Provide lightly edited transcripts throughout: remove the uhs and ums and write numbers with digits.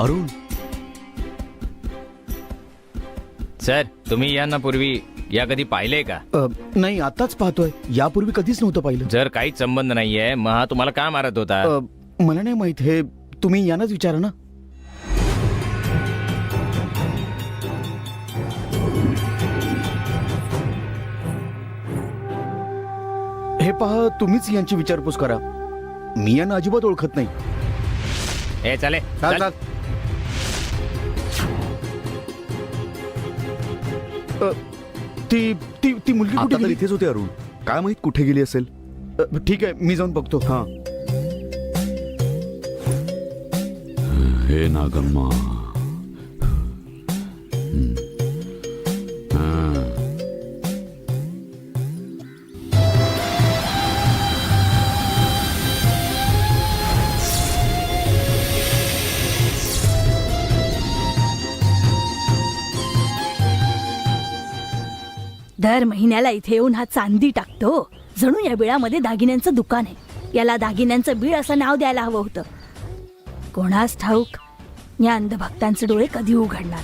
Arun, sir तुम्ही यांना पूर्वी या कधी पाहिलंय का? नाही, आताच पाहतोय. यापूर्वी कधीच नव्हतं पाहिलं. जर काहीच संबंध नाहीये मग हा तुम्हाला का मारत होता? मला नाही माहित. हे तुम्ही यांनाच विचारा ना. हे पहा, तुम्हीच यांची विचारपूस करा. मी यांना अजिबात ओळखत नाही. ए चाले चाल, चल. चाल. ती ती ती मुलगी आता कुठे तर गेली? इथेच होते अरुण. काय माहित कुठे गेली असेल. ठीक आहे, मी जाऊन बघतो. हा. हे नागम्मा. दर महिन्याला इथे येऊन हा चांदी टाकतो. जणू या बिळामध्ये दागिन्यांचं दुकान आहे. याला दागिन्यांचं बीळ असं नाव द्यायला हवं होतं. कोणास ठाऊक या अंधभक्तांचे डोळे कधी उघडणार.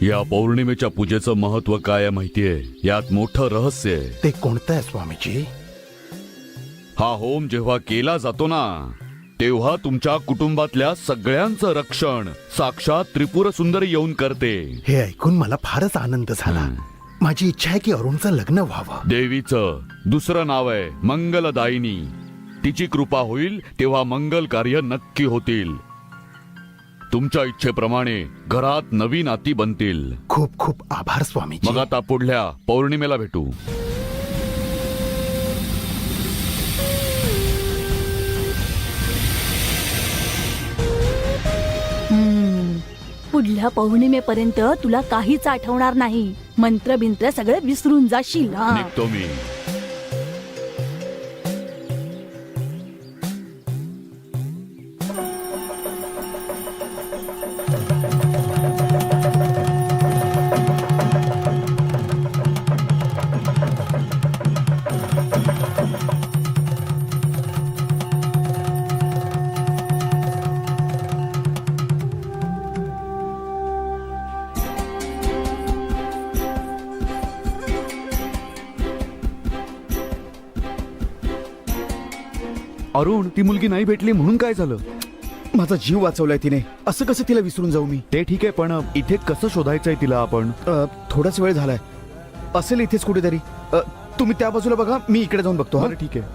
या पौर्णिमेच्या पूजेचं महत्व काय आहे माहितीये? यात मोठं रहस्य आहे. ते कोणतं आहे स्वामीजी? हा होम जेव्हा केला जातो ना, तेव्हा तुमच्या कुटुंबातल्या सगळ्यांचं रक्षण साक्षात त्रिपुर सुंदरी येऊन करते. हे ऐकून मला फारच आनंद झाला. माझी इच्छा आहे की अरुणचं लग्न व्हावं. देवीचं दुसरं नाव आहे मंगलदायिनी. तिची कृपा होईल तेव्हा मंगल कार्य नक्की होतील. तुमच्या इच्छेप्रमाणे घरात नवी नाती बनतील. खूप खूप आभार स्वामीजी. मग आता पुढल्या पौर्णिमेला भेटू. पुढल्या पौर्णिमेपर्यंत तुला काहीच आठवणार नाही. मंत्र बिंत्र सगळे विसरून जाशील. निघतो मी. अरुण, ती मुलगी नाही भेटली म्हणून काय झालं? माझा जीव वाचवलाय तिने. असं कसं तिला विसरून जाऊ मी? ते ठीक आहे, पण इथे कसं शोधायचंय तिला आपण? थोडाच वेळ झालाय. असेल इथेच कुठेतरी. तुम्ही त्या बाजूला बघा, मी इकडे जाऊन बघतो. बरं, ठीक आहे.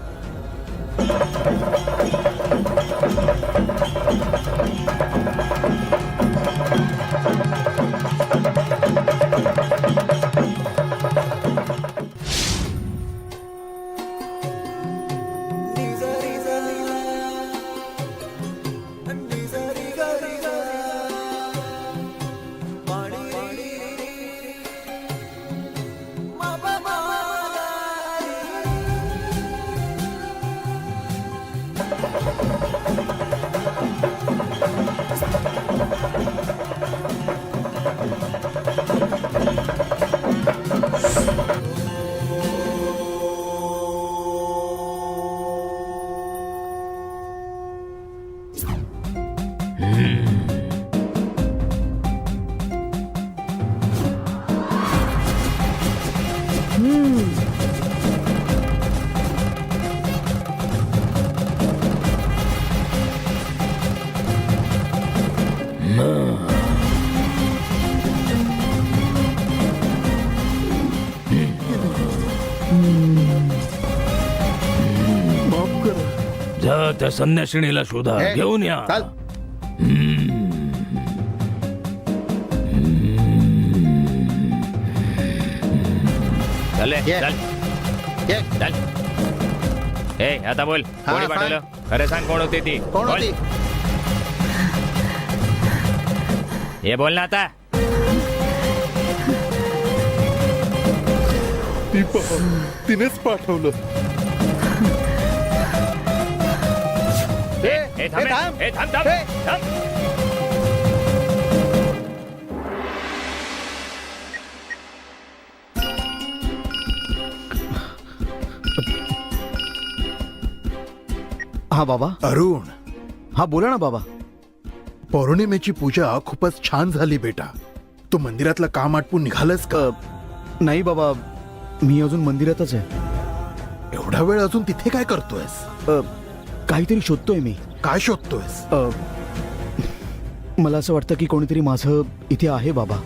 जा त्या संन्यासिणीला शोधा, घेऊन या. चाल. चल चल चल. ए आता बोल, कोणी पाठवलं? खरं सांग, कोण होती ती? कोण बोल. होती? हे बोल ना आता. तिनेच पाठवलं. ए थांब, ए थांब थांब थांब. हा बाबा. अरुण, हा बोला ना बाबा. पौर्णिमेची पूजा खूपच छान झाली बेटा. तू मंदिरातलं काम आटपून निघालस का? नाही बाबा, मी अजून मंदिरातच आहे. एवढा वेळ अजून तिथे काय करतोयस? काहीतरी शोधतोय मी. काय शोधतोयस? मला असं वाटतं की कोणीतरी माझं इथे आहे बाबा.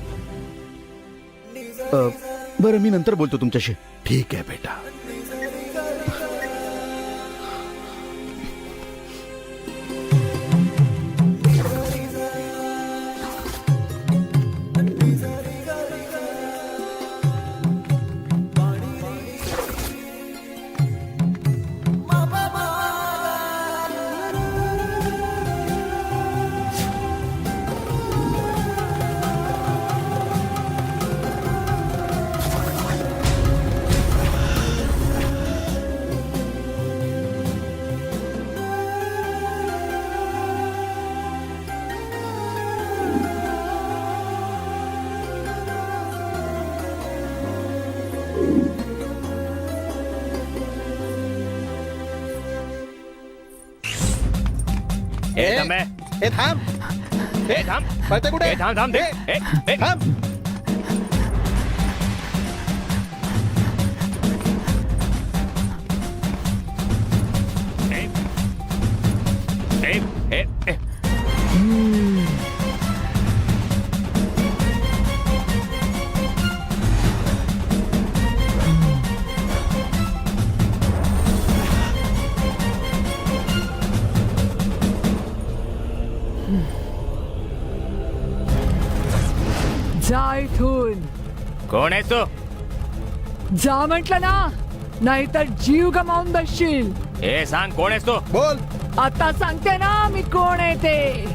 बरं, मी नंतर बोलतो तुमच्याशी. ठीक आहे बेटा. ए थांब बे. ए थांब. ए थांब. पळते कुठे? ए थांब थांब. ए थांब. ए ए ए जा इथून. कोण आहेस तू? जा म्हटलं ना, नाहीतर जीव गमावून बसशील. ए सांग कोण आहेस तू? बोल. आता सांगते ना मी कोण आहे ते.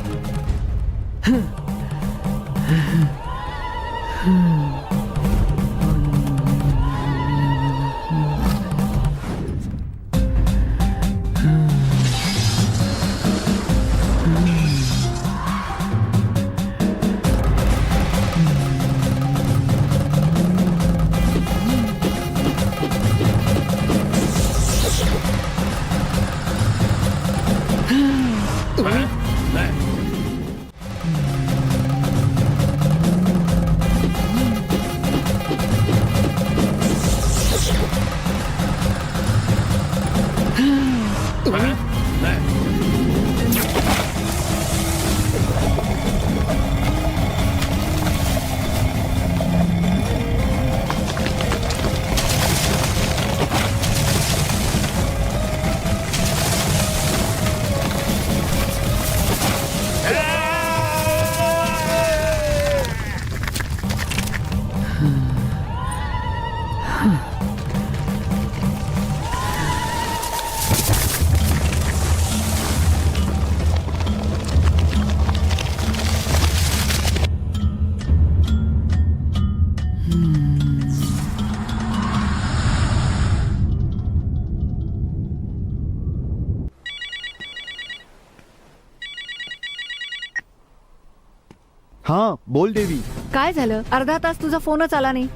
हा बोल देवी. काय झालं? अर्धा तास तुझा फोनच आला नाही.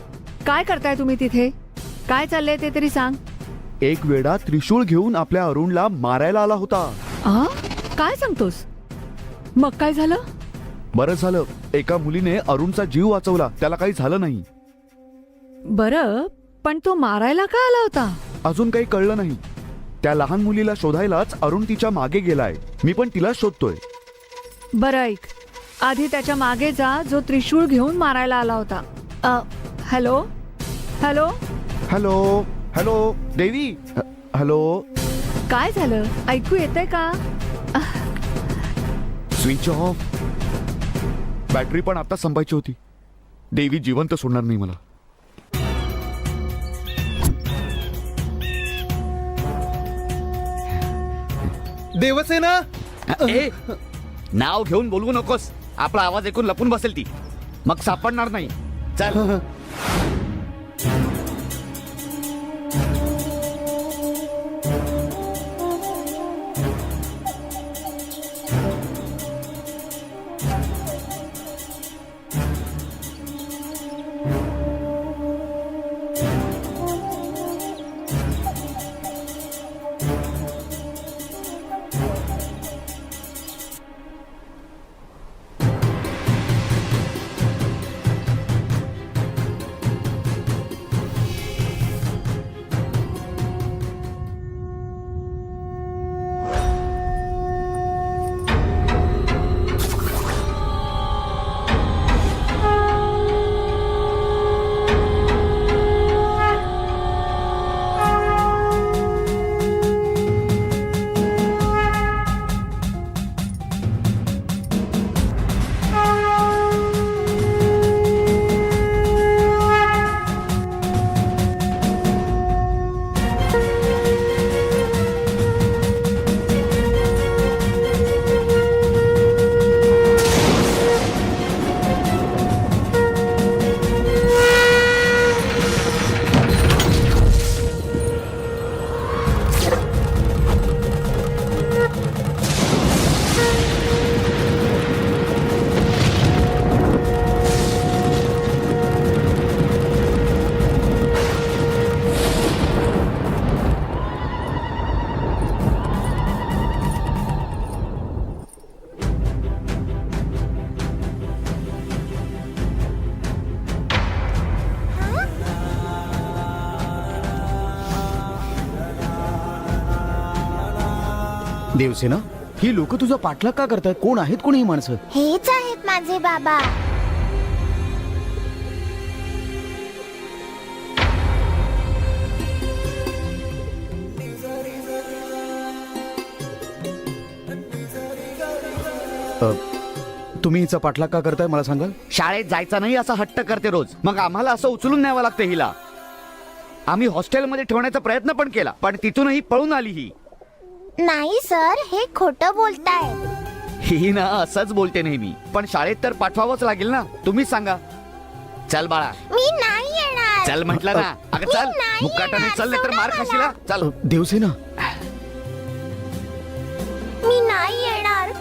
काय करताय तुम्ही तिथे? काय चाललंय ते तरी सांग. एक वेडा त्रिशूळ घेऊन आपल्या अरुणला मारायला आला होता. आ? काय सांगतोस? मग काय झालं? बरं झालं, एका मुलीने अरुणचा जीव वाचवला. त्याला काही झालं नाही. बरं, पण तो मारायला का आला होता? अजून काही कळलं नाही. त्या लहान मुलीला शोधायलाच अरुण तिच्या मागे गेलाय. मी पण तिलाच शोधतोय. बरं ऐक, आधी त्याच्या मागे जा जो त्रिशूळ घेऊन मारायला आला होता. Hello hello. हॅलो हॅलो देवी. हॅलो. काय झालं? ऐकू येतंय का? Switch off. बॅटरी पण आता संपायची होती. देवी जिवंत सोडणार नाही मला. देवसेना. नाव घेऊन बोलवू नकोस. आपला आवाज ऐकून लपून बसेल ती. मग सापडणार नाही. चल. देवसेना, ही लोक तुझा पाठलाग का करतायत? कोण आहेत कोण ही माणसं? हेच आहेत माझे बाबा. तुम्ही हिचा पाठलाग का करताय मला सांगाल? शाळेत जायचा नाही असा हट्ट करते रोज, मग आम्हाला असं उचलून न्यावं लागतं हिला. आम्ही हॉस्टेलमध्ये ठेवण्याचा प्रयत्न पण केला, पण तिथूनही पळून आली ही. नाही सर, हे खोटं बोलतायत. ही ना असंच बोलते नेहमी, पण शाळेत तर पाठवावंच लागेल ना. तुम्हीच सांगा. चल बाळा, मी नाही येणार. चल म्हटलं ना. अगं चल, मी नाही मुक्काटाने येणार. चल, नाहीतर मार सोडा खाशील हा. मला. चल. देवसेना, मी नाही येणार.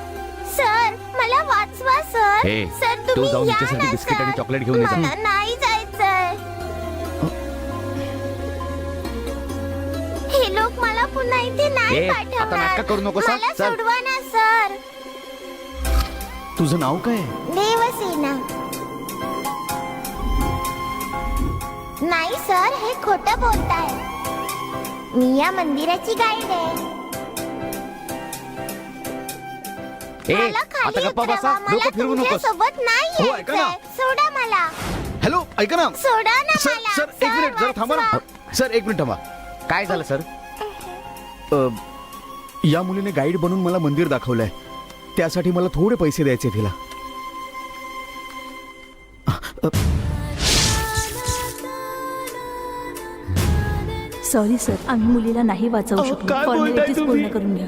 सर, मला वाचवा सर. हे, सर तू तुम्ही जाऊन या हिच्यासाठी ना, बिस्किट आणि सर. चॉकलेट घेऊन ये जा. मला नाही जायचंय. हे लोक मला पुन्हा इथे नाही ए, आता पाठवणार. नाटकं करू नकोस हा. मला चल. सोडवा ना सर. तुझं नाव काय? देवसेना. नाही सर, हे खोटं बोलताय. मी या मंदिराची गाईड आहे. ए, मला आता खाली गप्पा उतरवा. बसा, मला डोकं फिरवू नकोस. तुमच्यासोबत नाही हो, ऐका ना. यायचंय. सोडा मला. हॅलो, ऐका ना. सोडा ना सर मला. सर एक मिनिट जरा थांबा ना. सर एक मिनिट थांबा. काय झालं सर? या मुलीने गाईड बनून मला मंदिर दाखवलंय, त्यासाठी मला थोडे पैसे द्यायचे तिला. सॉरी सर, आम्ही मुलीला नाही वाचवू अहो, शकलो. काय बोलताय फॉर्मॅलिटीज तुम्ही? पूर्ण करून घ्या.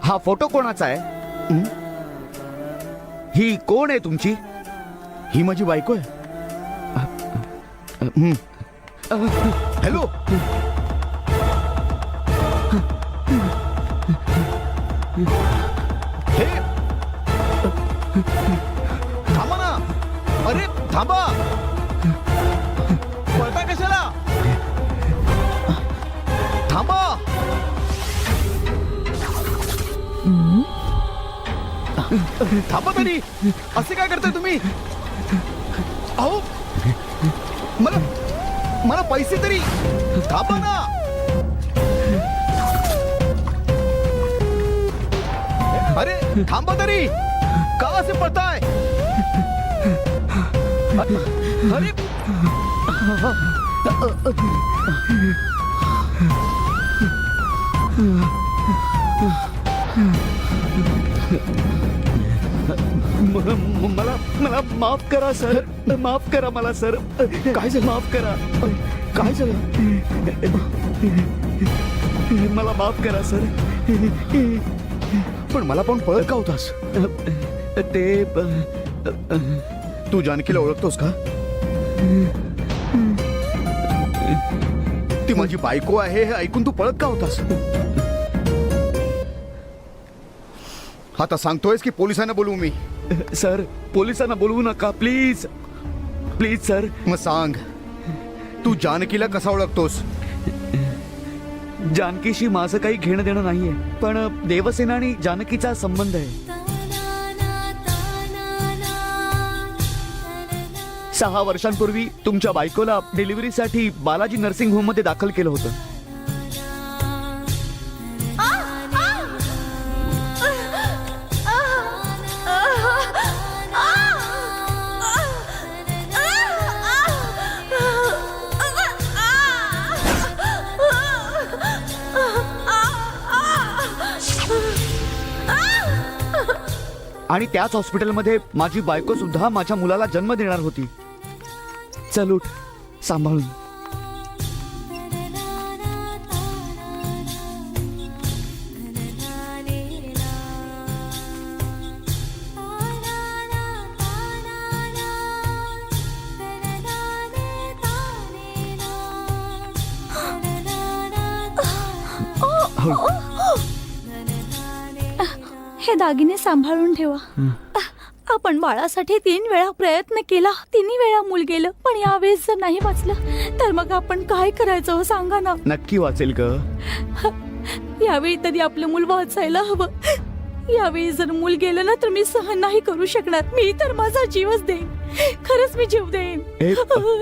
हा फोटो कोणाचा आहे? ही कोण आहे तुमची? ही माझी बायको आहे. हॅलो, हे थांबा ना. अरे थांबा, पळता कशाला? थांबा. थांबा तरी. असे काय करताय तुम्ही? अहो, मला मला पैसे तरी. थांबा ना. अरे थांबा तरी. का असे पळताय? अरे मला मला माफ करा सर. माफ करा मला सर. काय झालं? माफ करा. काय झालं? मला माफ करा सर. पण मला पण पळत का होतास? ते तू जानकीला ओळखतोस का? ती माझी बायको आहे हे ऐकून तू पळत का होतास? आता सांगतोयस की पोलिसांना बोलवू मी? सर, पोलिसांना बोलवू नका प्लीज. Please sir. मग सांग, तू जानकीला कसा ओळखतोस? जानकीशी माझं काही घेणं देणं नाहीये, पण देवसेना आणि जानकीचा संबंध आहे. 6 वर्षांपूर्वी तुमच्या बायकोला डिलिव्हरीसाठी बालाजी नर्सिंग होम मध्ये दाखल केलं होतं. आणि त्याच हॉस्पिटलमध्ये माझी बायको सुद्धा माझ्या मुलाला जन्म देणार होती. चल उठ, सांभाळून. हे दागिने सांभाळून ठेवा. आपण बाळासाठी 3 वेळा प्रयत्न केला, 3 वेळा मूल गेलं, पण यावेळेस जर नाही वाचलं तर मग आपण काय करायचं हो, सांगा ना. नक्की वाचेल ग. यावेळी तरी आपलं मूल वाचायला हवं. यावेळी जर मूल गेलं ना तर मी सहन नाही करू शकणार. मी तर माझा जीवच देईन. खरंच मी जीव देईन.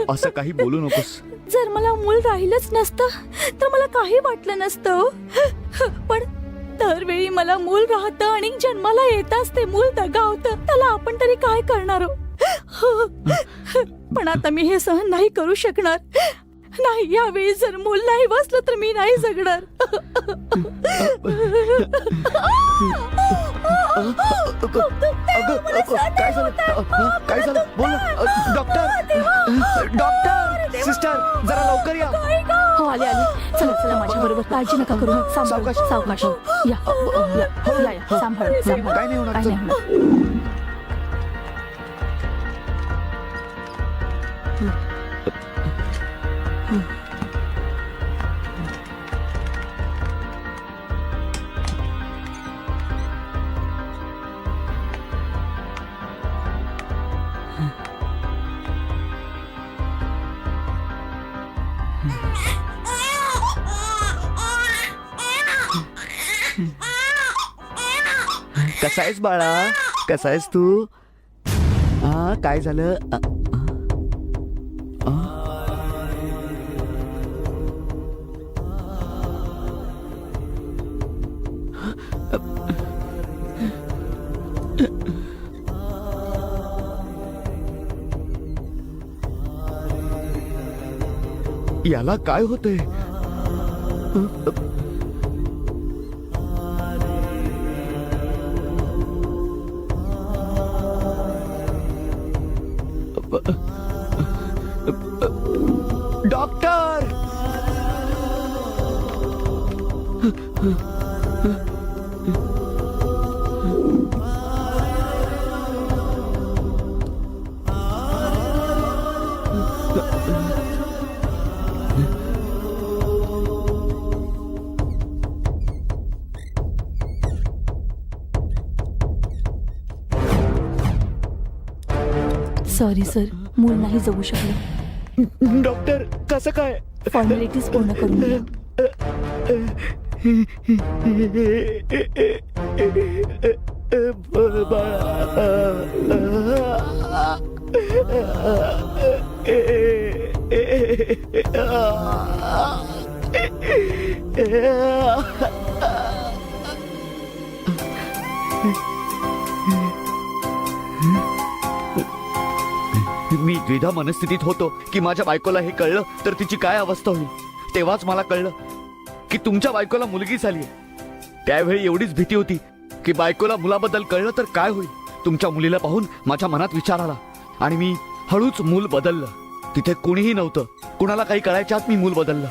असं काही बोलू नकोस. जर मला मूल राहिलंच नसतं तर मला काही वाटलं नसतं. पण दरवेळी मला मूल राहतं आणि जन्माला येताच ते मूल दगावतं. त्याला आपण तरी काय करणार? पण आता मी हे सहन नाही करू शकणार. नाही, यावेळी जर मूल नाही बसलं तर मी नाही जगणार. काय झालं? काय झालं? बोल ना. डॉक्टर, सिस्टर, जरा लवकर या. हो, आले आले. चला चला, माझ्या बरोबर. काळजी नका करू. सावकाश. सावकाश. या सांभाळ. काय नाही होणार. काय नाही होणार. कसा आहेस बाळा? कसा आहेस तू? हा, काय झालं? याला काय होतंय? डॉक्टर, सॉरी सर, मूल नाही जगू शकलं. डॉक्टर, कसं काय? फॉर्मॅलिटीज पूर्ण करून घ्या. मी द्विधा मनस्थितीत होतो की माझ्या बायकोला हे कळलं तर तिची काय अवस्था होईल. तेव्हाच मला कळलं की तुमच्या बायकोला मुलगी झाली. त्यावेळी एवढीच भीती होती की बायकोला मुलाबद्दल कळलं तर काय होईल. तुमच्या मुलीला पाहून माझ्या मनात विचार आला आणि मी हळूच मूल बदललं. तिथे कुणीही नव्हतं. कुणाला काही कळायच्या आत मी मूल बदललं.